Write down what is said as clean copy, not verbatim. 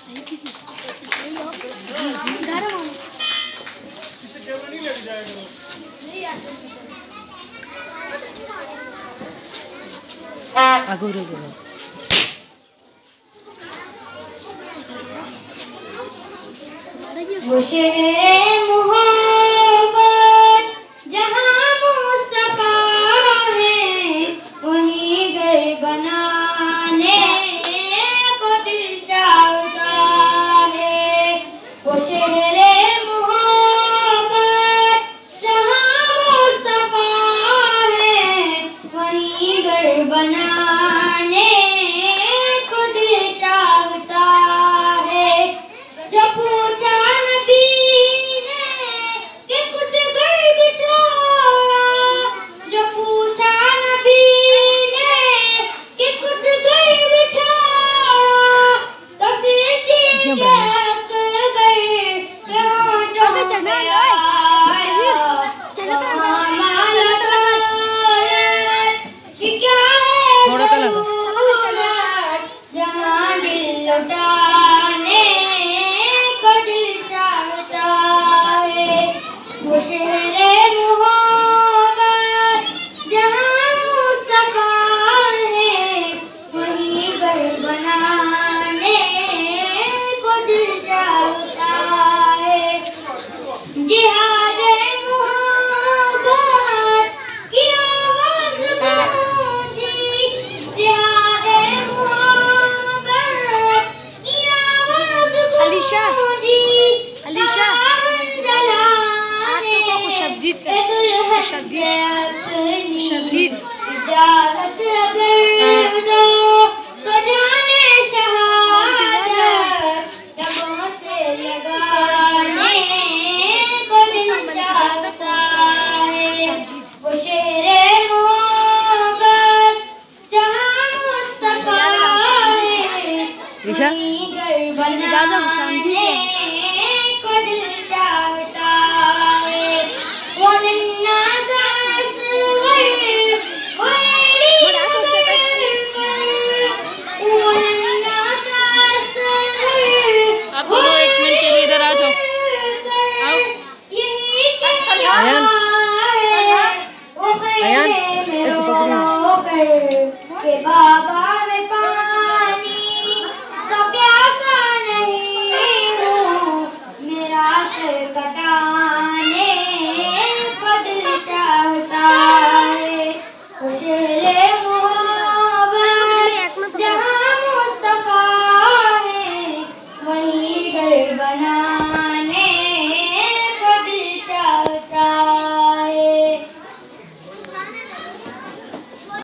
सही की थी। इसे कैमरा नहीं लेके जाएगा आगो रे गो वो शहरे मोहब्बत जहाँ मुस्तफा है वहीं घर बनाने को दिल चाहता है। वो शहरे मोहब्बत जहाँ मुस्तफा है वहीं घर बनाने को दिल चाहता है। जब पूछा थोड़ा तो लगा जहाँ दिल लौटाने को दिल चाहता है। वो शहरे मोहब्बत जहाँ मुस्तफा है वहीं घर बनाने को दिल चाहता है। जिहाद मोहब्बत की आवाज़ गूंजी, जिहाद मोहब्बत की आवाज़ गूंजी, अलीशा जलाने खुशबदीद कर खुशबदीद इजाज़त अगर दो तो जाने शहादत लबों से लगाने को दिल चाहता है। वो शेरे मोहब्बत जहाँ मुस्तफा है ईशा वहीं घर बनाने को दिल चाहता है। वो नन्हा सा असगर, वो एड़ी वो नन्हा सा असगर, आप दोनों 1 मिनट के लिए इधर आ जाओ। आओ। यही कहता अयान। है वो अयान, खैरे में इसको रो पकड़ो। रो कर के बाबा में पानी का प्यासा नहीं हूँ, मेरा सर कटाने को दिल चाहता है। वो शेरे मोहब्बत जहाँ मुस्तफा है वहीं घर बना